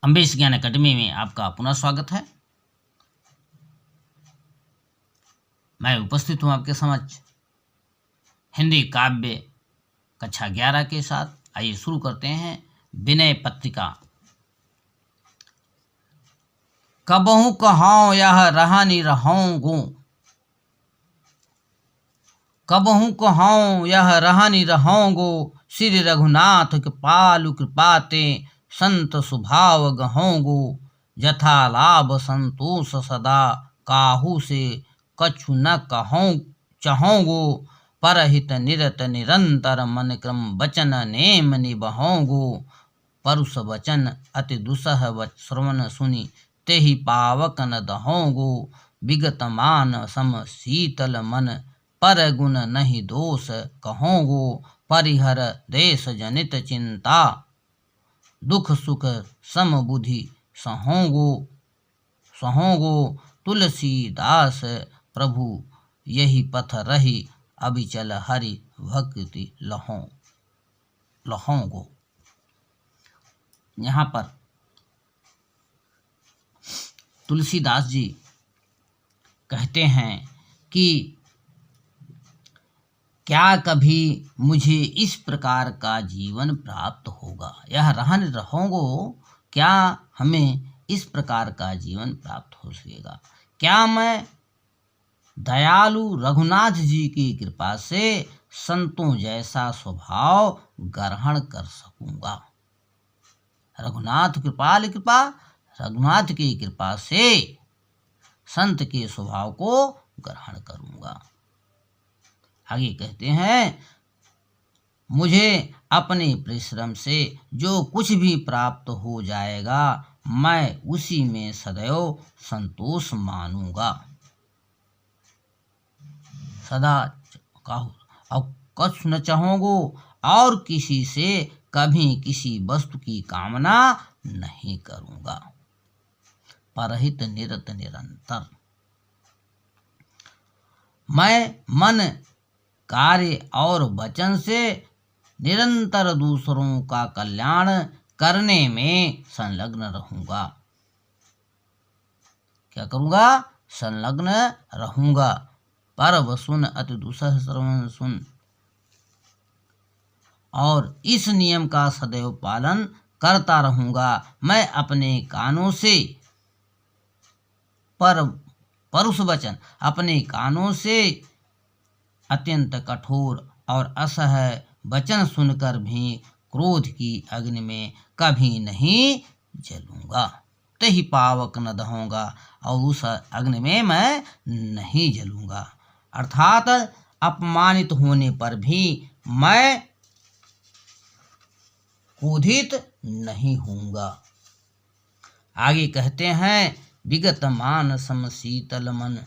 अम्बेश ज्ञान अकेडमी में आपका पुनः स्वागत है। मैं उपस्थित हूँ आपके समक्ष हिंदी काव्य कक्षा 11 के साथ। आइए शुरू करते हैं विनय पत्रिका। कबहू कहाऊं यह रहनि रहूंगू, कबहू कहाऊं यह रहनि रहूंगू, श्री रघुनाथ कृपालु कृपाते संत स्वभाव गहोंगो। यथा लाभ संतोष सदा काहू से कछु न कहूँ चहोंगो। परहित निरत निरंतर मन क्रम वचन नेम निबहोंगो। परुष वचन अति दुसह श्रवण सुनि तेहि पावक न दहोंगो। विगत मान सम शीतल मन पर गुण नहीं दोष कहोंगो। परिहर देश जनित चिंता दुख सुख सम बुद्धि सहोंगो। तुलसीदास प्रभु यही पथ रही अभिचल हरि भक्ति लहोंगो। यहाँ पर तुलसीदास जी कहते हैं कि क्या कभी मुझे इस प्रकार का जीवन प्राप्त होगा। यह रहन रहोंगो, क्या हमें इस प्रकार का जीवन प्राप्त हो सकेगा। क्या मैं दयालु रघुनाथ जी की कृपा से संतों जैसा स्वभाव ग्रहण कर सकूंगा। रघुनाथ रघुनाथ की कृपा से संत के स्वभाव को ग्रहण करूंगा। आगे कहते हैं, मुझे अपने परिश्रम से जो कुछ भी प्राप्त हो जाएगा मैं उसी में सदैव संतोष मानूंगा। सदा अब कछु न चाहूंगो, और किसी से कभी किसी वस्तु की कामना नहीं करूंगा। परहित निरत निरंतर, मैं मन कार्य और वचन से निरंतर दूसरों का कल्याण करने में संलग्न रहूंगा। क्या करूंगा? संलग्न रहूंगा। परव सुन अति दुसह श्रवण सुन, और इस नियम का सदैव पालन करता रहूंगा। मैं अपने कानों से परुष वचन, अपने कानों से अत्यंत कठोर और असह्य वचन सुनकर भी क्रोध की अग्नि में कभी नहीं जलूंगा। तेहि पावक न दहोंगा, और उस अग्नि में मैं नहीं जलूंगा। अर्थात अपमानित होने पर भी मैं क्रोधित नहीं होऊंगा। आगे कहते हैं, विगत मान सम शीतल मन।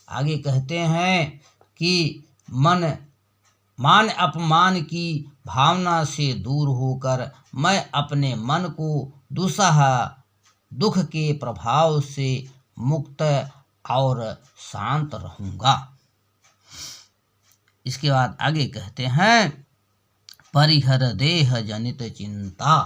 आगे कहते हैं कि मान अपमान की भावना से दूर होकर मैं अपने मन को दुसह दुख के प्रभाव से मुक्त और शांत रहूंगा। इसके बाद आगे कहते हैं, परिहर देह जनित चिंता।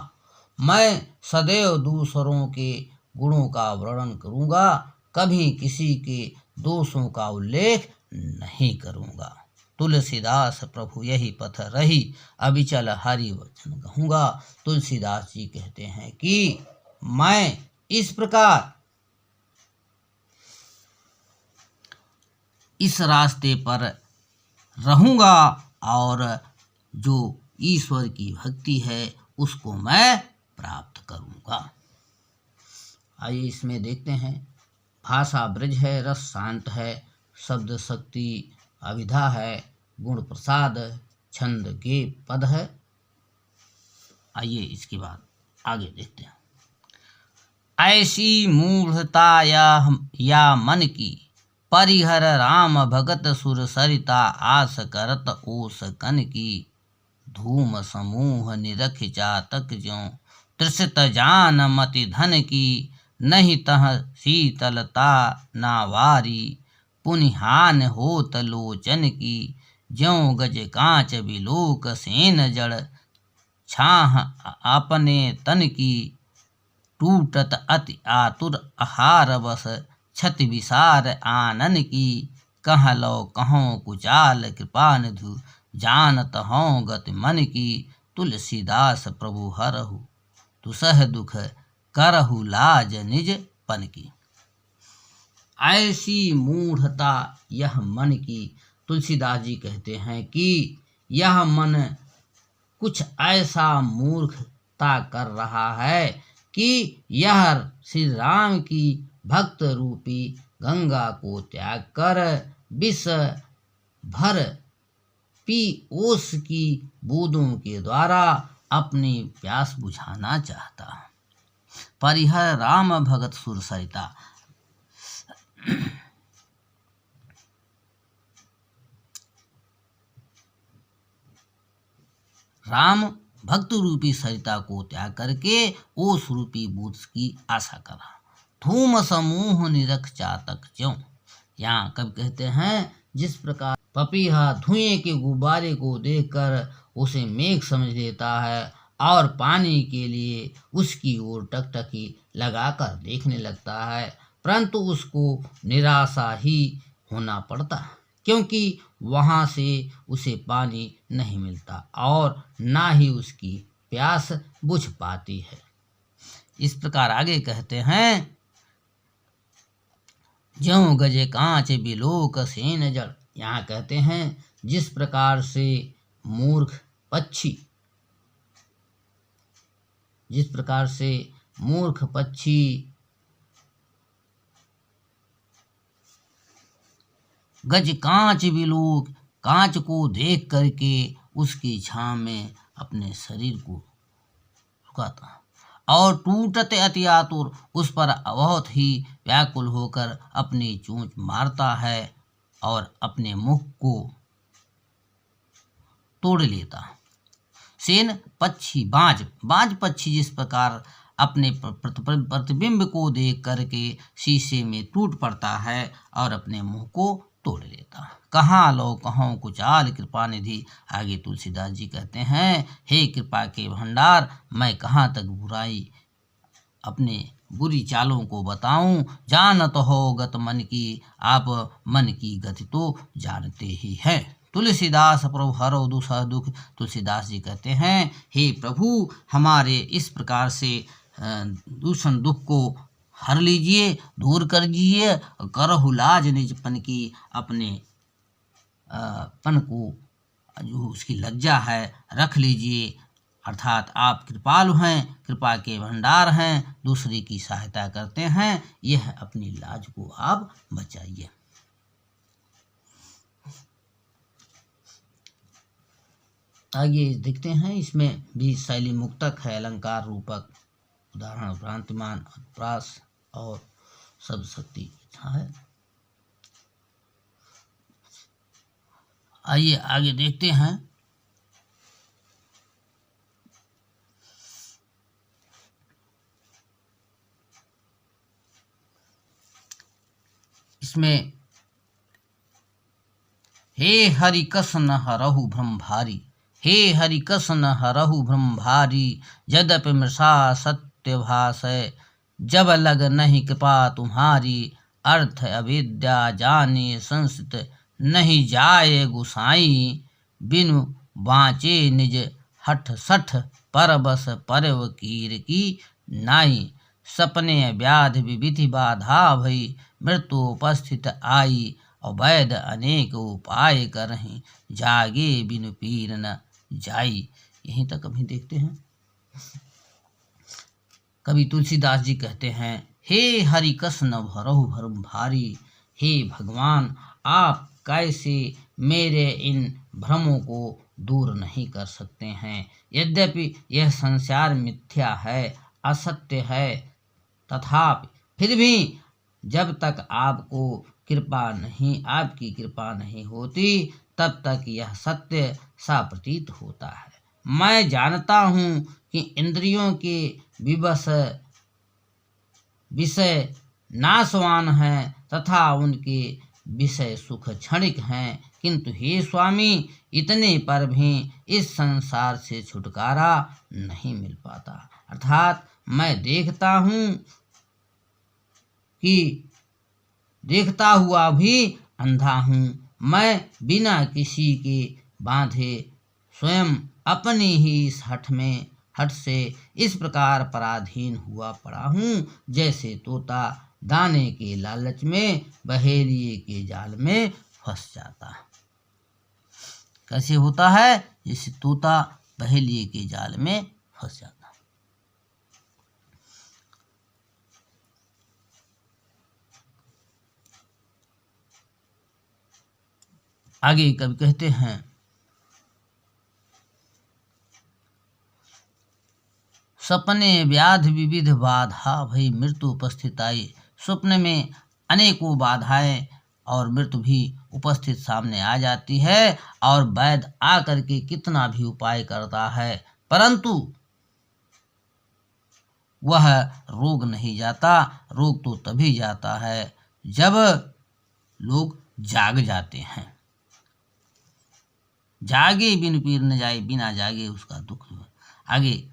मैं सदैव दूसरों के गुणों का वर्णन करूंगा, कभी किसी के दोषों का उल्लेख नहीं करूंगा। तुलसीदास प्रभु यही पथ रही अभिचल हरि वचन कहूंगा। तुलसीदास जी कहते हैं कि मैं इस प्रकार इस रास्ते पर रहूंगा, और जो ईश्वर की भक्ति है उसको मैं प्राप्त करूंगा। आइए इसमें देखते हैं, भाषा ब्रज है, रस शांत है, शब्द शक्ति अविधा है, गुण प्रसाद, छंद गे पद है। आइए इसके बाद आगे देखते हैं। ऐसी मूढ़ता या मन की परिहर राम भगत सुर सरिता आस करत ओस कन की। धूम समूह निरख चातक ज्यों त्रिषित जान मति धन की। नहीं तह शीतलता नावारी पुनिहान होत लोचन की। ज्यों गज कांच बिलोक सेन जड़ छाह अपने तन की। टूटत अति आतुर आहार बस क्षति विसार आनन की कह लो कहों कुचाल कृपा निधु जानत हों गति मन की तुलसीदास प्रभु हरहु तुसह दुख करहु लाज निज पन की। ऐसी मूढ़ता यह मन की, तुलसीदास जी कहते हैं कि यह मन कुछ ऐसा मूर्खता कर रहा है कि यह श्री राम की भक्त रूपी गंगा को त्याग कर विष भर पी ओस की बूंदों के द्वारा अपनी प्यास बुझाना चाहता। परिहर राम भगत सुर सरिता। राम भक्त रूपी सरिता को त्याग करके ओस रूपी बूंद की आशा करा। धूम समूह निरख चातक ज्यों। यहाँ कब कहते हैं जिस प्रकार पपीहा धुएं के गुब्बारे को देखकर उसे मेघ समझ लेता है और पानी के लिए उसकी ओर टकटकी लगाकर देखने लगता है, परंतु उसको निराशा ही होना पड़ता है क्योंकि वहाँ से उसे पानी नहीं मिलता और ना ही उसकी प्यास बुझ पाती है। इस प्रकार आगे कहते हैं ज्यों गजे कांच बिलोक सेन जड़। यहाँ कहते हैं जिस प्रकार से मूर्ख पक्षी गज कांच बिलोक, कांच को देख करके उसकी छांव में अपने शरीर को झुकाता और टूटते अति आतुर, उस पर बहुत ही व्याकुल होकर अपनी चोंच मारता है और अपने मुख को तोड़ लेता। सेन पक्षी बाज पक्षी जिस प्रकार अपने प्रतिबिंब को देख करके शीशे में टूट पड़ता है और अपने मुंह को तोड़ लेता। कहाँ लो कहों कुचाल कृपा निधि। आगे तुलसीदास जी कहते हैं हे कृपा के भंडार, मैं कहाँ तक बुराई अपने बुरी चालों को बताऊं। जानत हो गत मन की, आप मन की गति तो जानते ही हैं। तुलसीदास प्रभु हरो दुसह दुख। तुलसीदास जी कहते हैं हे प्रभु हमारे इस प्रकार से दूषण दुख को हर लीजिए, दूर कर दीजिए, करहु लाज निज पन की, अपने पन को जो उसकी लज्जा है रख लीजिए, अर्थात आप कृपालु हैं, कृपा के भंडार हैं, दूसरे की सहायता करते हैं, यह अपनी लाज को आप बचाइए। आगे देखते हैं, इसमें भी शैली मुक्तक है, अलंकार रूपक, उदाहरण भ्रांतिमान, प्रास और शब्द शक्ति है। आइए आगे देखते हैं। इसमें हे हरि कस न हरहु भ्रम भारी, हे हरि कस न हरहु भ्रम भारी, यद्यपि मृषा सत्य भाषय, जब लग नहीं कृपा तुम्हारी, अर्थ अविद्या जाने संस्कृत, नहीं जाए गुसाई, बिनु बाँचे निज हठ सठ, परबस परव कीर की नाई, सपने व्याधि विविधि बाधा भई, मृत्यु उपस्थित आई, अवैध अनेक उपाय करहीं, जागे बिनु पीर न जाई। यहीं तक अभी देखते हैं। कवि तुलसीदास जी कहते हैं हे हरि कस न भरहु भरम भारी, हे भगवान आप कैसे मेरे इन भ्रमों को दूर नहीं कर सकते हैं। यद्यपि यह संसार मिथ्या है, असत्य है, तथापि फिर भी जब तक आपकी कृपा नहीं होती तब तक यह सत्य सा प्रतीत होता है। मैं जानता हूँ कि इंद्रियों के विषय नाशवान हैं तथा उनके विषय सुख क्षणिक हैं, किंतु हे स्वामी इतने पर भी इस संसार से छुटकारा नहीं मिल पाता। अर्थात मैं देखता हुआ भी अंधा हूँ। मैं बिना किसी के बांधे स्वयं अपनी ही इस हठ से इस प्रकार पराधीन हुआ पड़ा हूँ, जैसे तोता दाने के लालच में बहेलिए के जाल में फंस जाता है। कैसे होता है? जैसे तोता बहेलिए के जाल में फंस जाता है। आगे कवि कहते हैं, सपने व्याध विविध बाधा भई मृत्यु उपस्थित आई। स्वप्न में अनेकों बाधाएं और मृत्यु भी उपस्थित सामने आ जाती है, और वैद्य आकर के कितना भी उपाय करता है, परंतु वह रोग नहीं जाता। रोग तो तभी जाता है जब लोग जाग जाते हैं। जागे बिन पीर न जाए, बिना जागे उसका दुख। आगे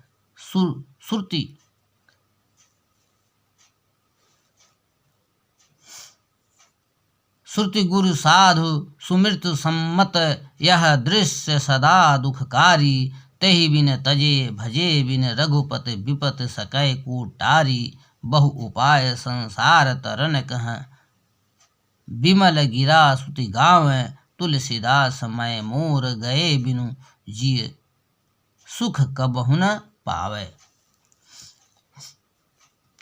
श्रुति गुरु साधु सुमृत सम्मत, यह दृश्य सदा दुखकारी। तहि बिन तजे भजे बिन रघुपति, विपत सकै कूटारी। बहु उपाय संसार तरन कह, विमल गिरा सुति गाँव। तुलसीदास मैं मोर गए बिनु, जिय सुख कबहु न पावे।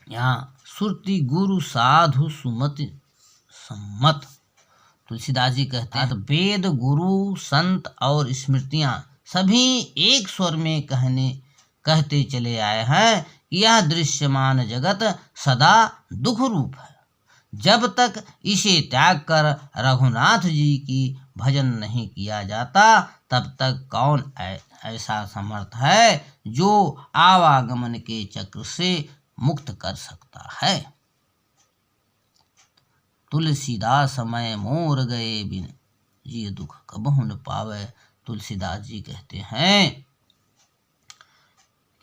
यहाँ श्रुति गुरु साधु सुमति सम्मत, तुलसीदास जी कहते हैं, वेद गुरु संत और स्मृतियां सभी एक स्वर में कहते चले आए हैं कि यह दृश्यमान जगत सदा दुख रूप है। जब तक इसे त्याग कर रघुनाथ जी की भजन नहीं किया जाता, तब तक कौन ऐसा समर्थ है जो आवागमन के चक्र से मुक्त कर सकता है। तुलसीदास मैं मोर गए बिन, ये दुख कबहु न पावे। तुलसीदास जी कहते हैं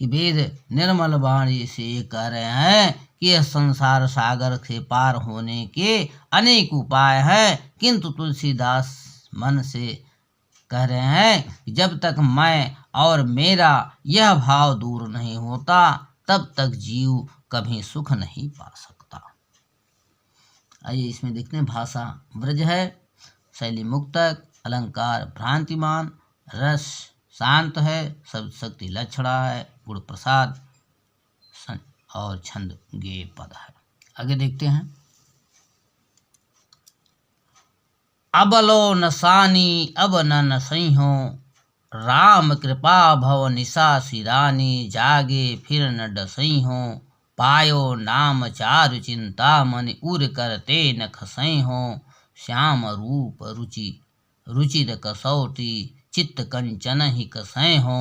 कि वेद निर्मल वाणी से ये कह रहे हैं कि यह संसार सागर से पार होने के अनेक उपाय हैं, किंतु तुलसीदास मन से कह रहे हैं कि जब तक मैं और मेरा यह भाव दूर नहीं होता, तब तक जीव कभी सुख नहीं पा सकता। आइए इसमें देखते हैं, भाषा ब्रज है, शैली मुक्तक, अलंकार भ्रांतिमान, रस शांत है, शब्द शक्ति लक्षणा है, गुण प्रसाद और छंद गेय पद है। आगे देखते हैं, अबलो नसानी अब न सैहो, राम कृपा भव निशा सिरानी। जागे फिर न डसैहो, पायो नाम चारु चिंता मन। उर करते न खसैहो, श्याम रूप रुचिर कसौटी। चित्त कंचन ही कसैहो,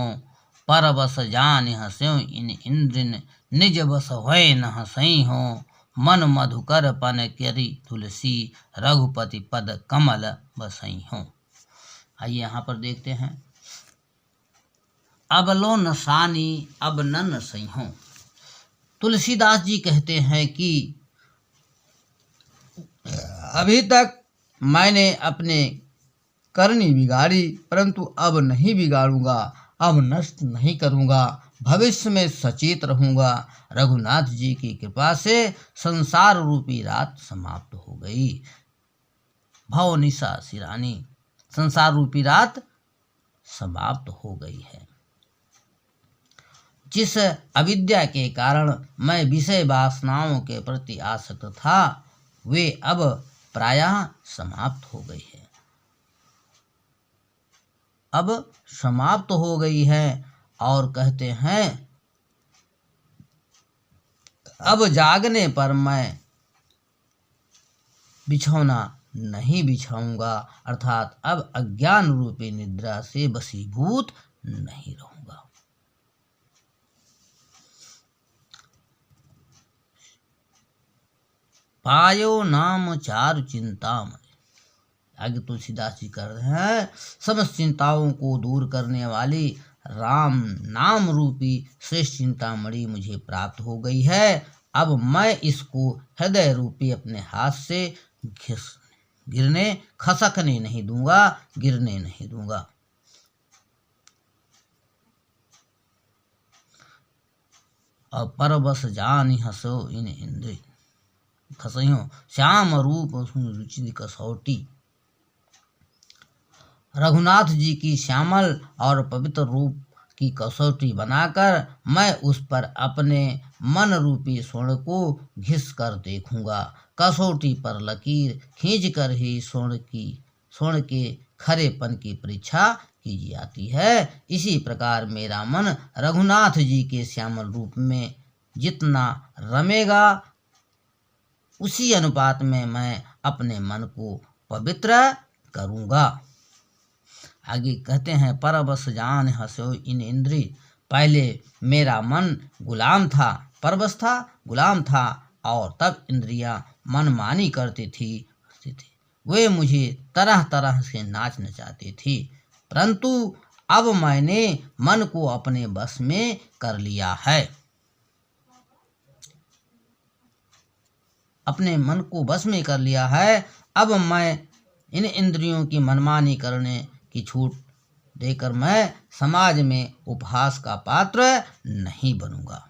परवश जान हस्यो इन इंद्रिन। निज बस होय न हसैहो, मन मधुकर पन करी तुलसी। रघुपति पद कमल बसैहो। आइए यहाँ पर देखते हैं, अबलो नसानी अब न सैहो। तुलसीदास जी कहते हैं कि अभी तक मैंने अपने करनी बिगाड़ी, परंतु अब नहीं बिगाड़ूंगा, अब नष्ट नहीं करूंगा, भविष्य में सचेत रहूंगा। रघुनाथ जी की कृपा से संसार रूपी रात समाप्त हो गई। भव निशा सिरानी, संसार रूपी रात समाप्त हो गई है। जिस अविद्या के कारण मैं विषय वासनाओं के प्रति आसक्त था, वे अब प्रायः समाप्त हो गई है। अब समाप्त हो गई है। और कहते हैं, अब जागने पर मैं बिछौना नहीं बिछाऊंगा, अर्थात अब अज्ञान रूपी निद्रा से वशीभूत नहीं रहूंगा। पायो नाम चारु चिंतामणि। आगे तुलसीदास जी कर रहे हैं, समस्त चिंताओं को दूर करने वाली राम नाम रूपी श्रेष्ठ चिंतामणि मुझे प्राप्त हो गई है। अब मैं इसको हृदय रूपी अपने हाथ से खसकने नहीं दूंगा, गिरने नहीं दूंगा। और परबस जान हंसो इन इंद्र खसयो, श्याम रूप रुचि कसौटी। रघुनाथ जी की श्यामल और पवित्र रूप की कसौटी बनाकर मैं उस पर अपने मन रूपी स्वर्ण को घिस कर देखूंगा। कसौटी पर लकीर खींच कर ही स्वर्ण के खरेपन की परीक्षा की जाती है। इसी प्रकार मेरा मन रघुनाथ जी के श्यामल रूप में जितना रमेगा, उसी अनुपात में मैं अपने मन को पवित्र करूंगा। आगे कहते हैं, परबस जान हंसो इन इंद्री। पहले मेरा मन गुलाम था, परबस था, गुलाम था, और तब इंद्रियां मनमानी करती थी। वे मुझे तरह तरह से नाच नचाती थी, परंतु अब मैंने मन को अपने बस में कर लिया है। अपने मन को बस में कर लिया है। अब मैं इन इंद्रियों की मनमानी करने की छूट देकर मैं समाज में उपहास का पात्र नहीं बनूंगा।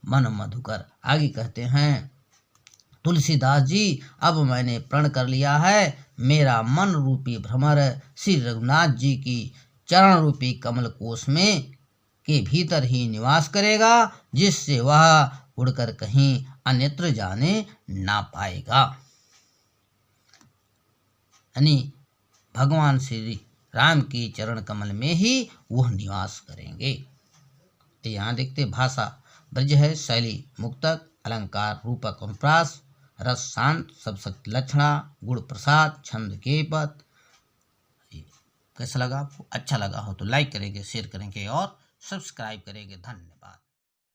मन मधुकर। आगे कहते हैं, तुलसीदास जी, अब मैंने प्रण कर लिया है, मेरा मन रूपी भ्रमर श्री रघुनाथ जी की चरण रूपी कमल कोश में के भीतर ही निवास करेगा, जिससे वह उड़कर कहीं अन्यत्र जाने ना पाएगा। यानी भगवान श्री राम की चरण कमल में ही वह निवास करेंगे। यहाँ देखते, भाषा ब्रज है, शैली मुक्तक, अलंकार रूपक अनुप्रास, रस शांत, सब शक्ति लक्षणा, गुण प्रसाद, छंद के पद। कैसा लगा आपको? अच्छा लगा हो तो लाइक करेंगे, शेयर करेंगे और सब्सक्राइब करेंगे। धन्यवाद।